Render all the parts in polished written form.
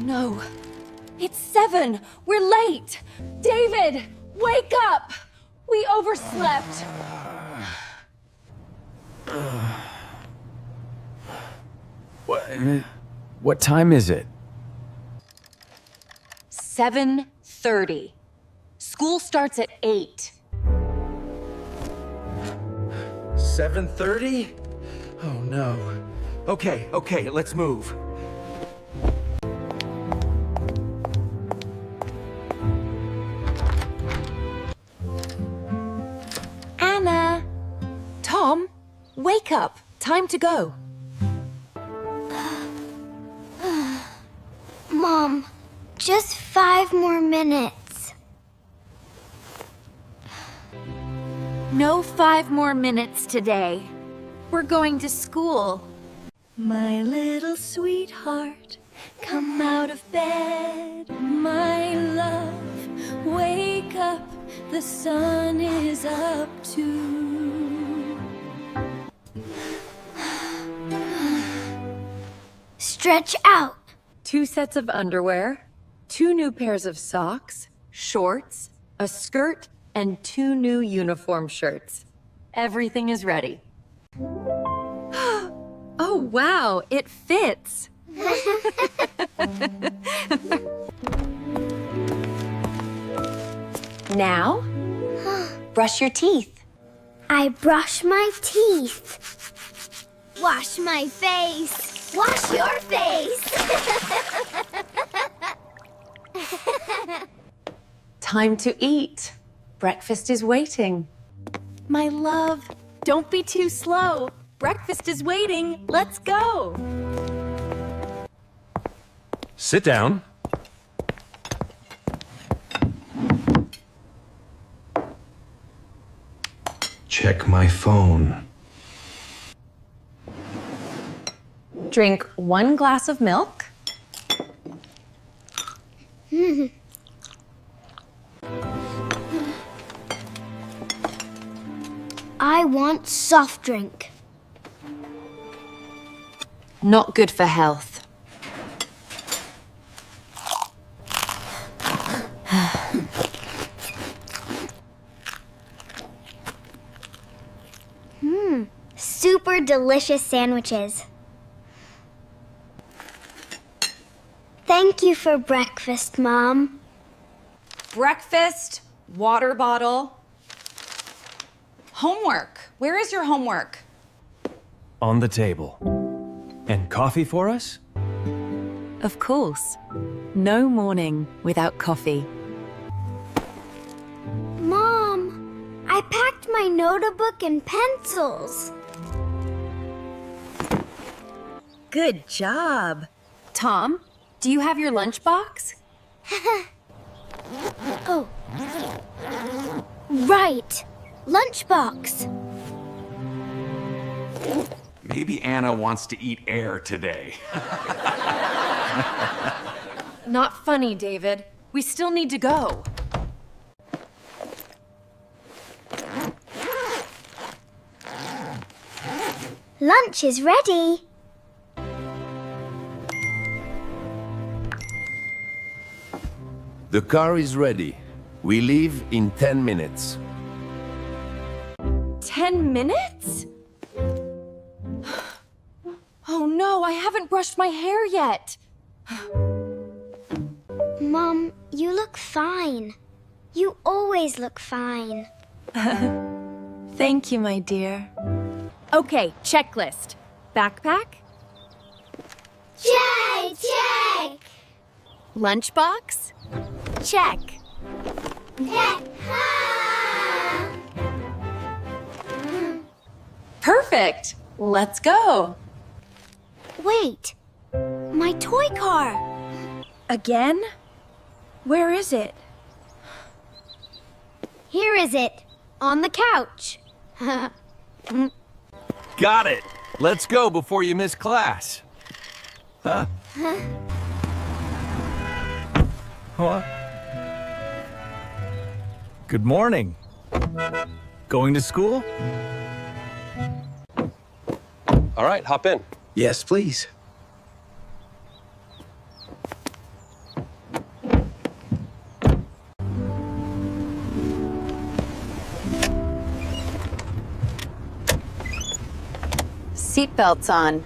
no. It's 7. We're late. David, wake up. We overslept. What time is it? 7:30. School starts at 8. 7:30? Oh no. Okay, let's move. Anna! Tom, wake up. Time to go. Mom, just 5 more minutes. No 5 more minutes today. We're going to school. My little sweetheart, come out of bed. My love, wake up. The sun is up too. Stretch out. 2 sets of underwear, 2 new pairs of socks, shorts, a skirt, and 2 new uniform shirts. Everything is ready. Oh, wow, it fits. Now, brush your teeth. I brush my teeth. Wash my face. Wash your face. Time to eat. Breakfast is waiting. My love, don't be too slow. Breakfast is waiting. Let's go. Sit down. Check my phone. Drink 1 glass of milk. I want soft drink. Not good for health. Super delicious sandwiches. Thank you for breakfast, Mom. Breakfast, water bottle. Homework. Where is your homework? On the table. And coffee for us? Of course. No morning without coffee. Mom, I packed my notebook and pencils. Good job. Tom, do you have your lunchbox? Oh. Right. Lunchbox. Maybe Anna wants to eat air today. Not funny, David. We still need to go. Lunch is ready. The car is ready. We leave in 10 minutes. 10 minutes? Oh no, I haven't brushed my hair yet. Mom, you look fine. You always look fine. Thank you, my dear. Okay, checklist. Backpack? Check! Lunchbox? Check. Perfect. Let's go. Wait, my toy car. Again? Where is it? Here is it, on the couch. Got it! Let's go before you miss class. What? Good morning. Going to school? All right, hop in. Yes, please. seatbelts on.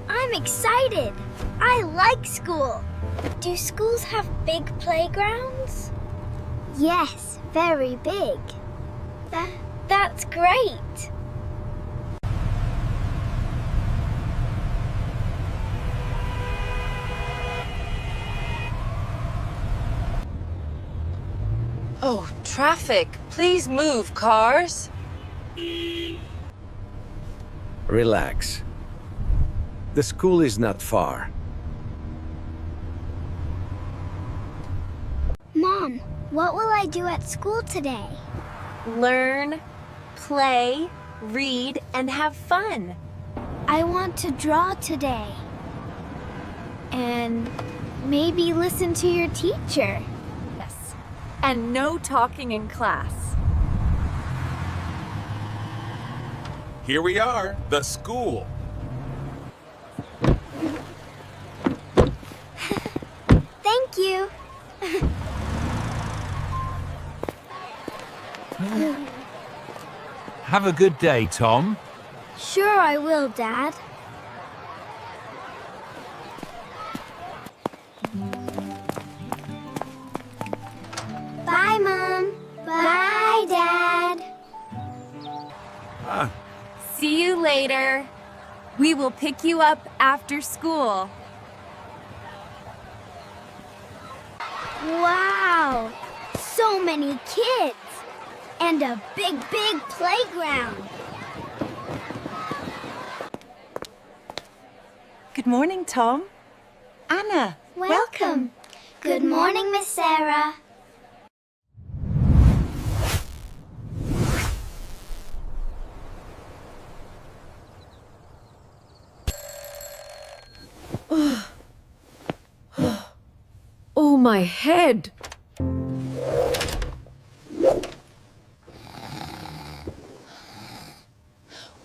I'm excited. I like school. Do schools have big playgrounds? Yes, very big. That's great. Oh, traffic. Please move, cars. Relax. The school is not far. Mom, what will I do at school today? Learn, play, read, and have fun. I want to draw today. And maybe listen to your teacher. Yes. And no talking in class. Here we are, the school. Thank you. Have a good day, Tom. Sure I will, Dad. Bye, Mom. Bye, Dad. See you later. We will pick you up after school. Wow! So many kids! And a big, big playground! Good morning, Tom. Anna, Welcome! Good morning, Miss Sarah. Oh, my head.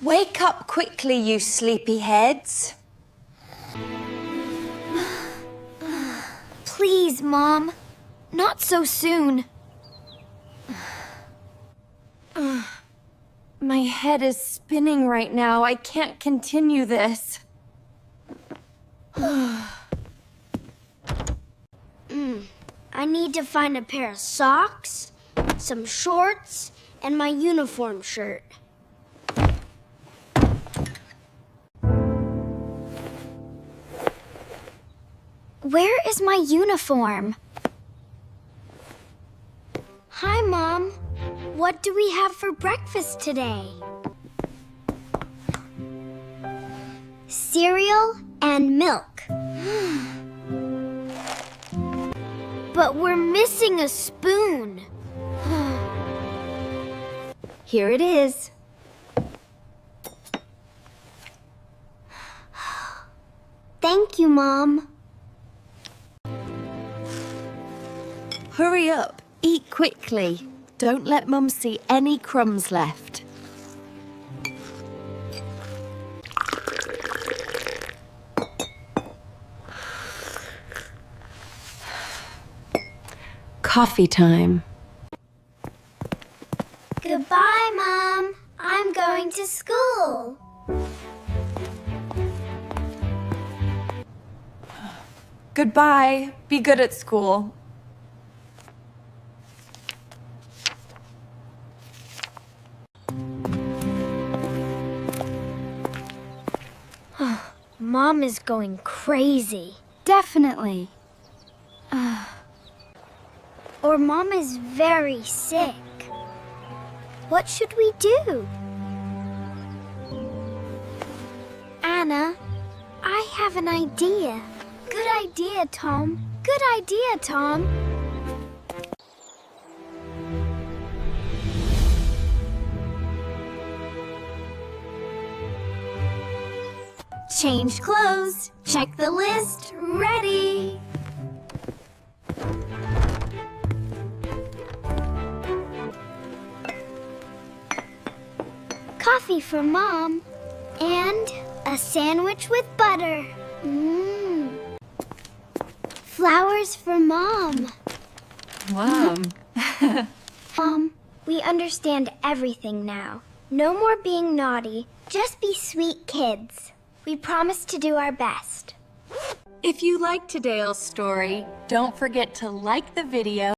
Wake up quickly, you sleepyheads. Please, Mom. Not so soon. My head is spinning right now. I can't continue this. I need to find a pair of socks, some shorts, and my uniform shirt. Where is my uniform? Hi, Mom. What do we have for breakfast today? Cereal and milk. But we're missing a spoon. Here it is. Thank you, Mom. Hurry up. Eat quickly. Don't let Mum see any crumbs left. Coffee time. Goodbye, Mom. I'm going to school. Goodbye. Be good at school. Mom is going crazy. Definitely. Or Mom is very sick. What should we do? Anna, I have an idea. Good idea, Tom. Good idea, Tom. Change clothes. Check the list. Ready. Coffee for Mom. And a sandwich with butter. Flowers for Mom. Mom. Mom, we understand everything now. No more being naughty, Just be sweet kids. We promise to do our best. If you liked today's story, don't forget to like the video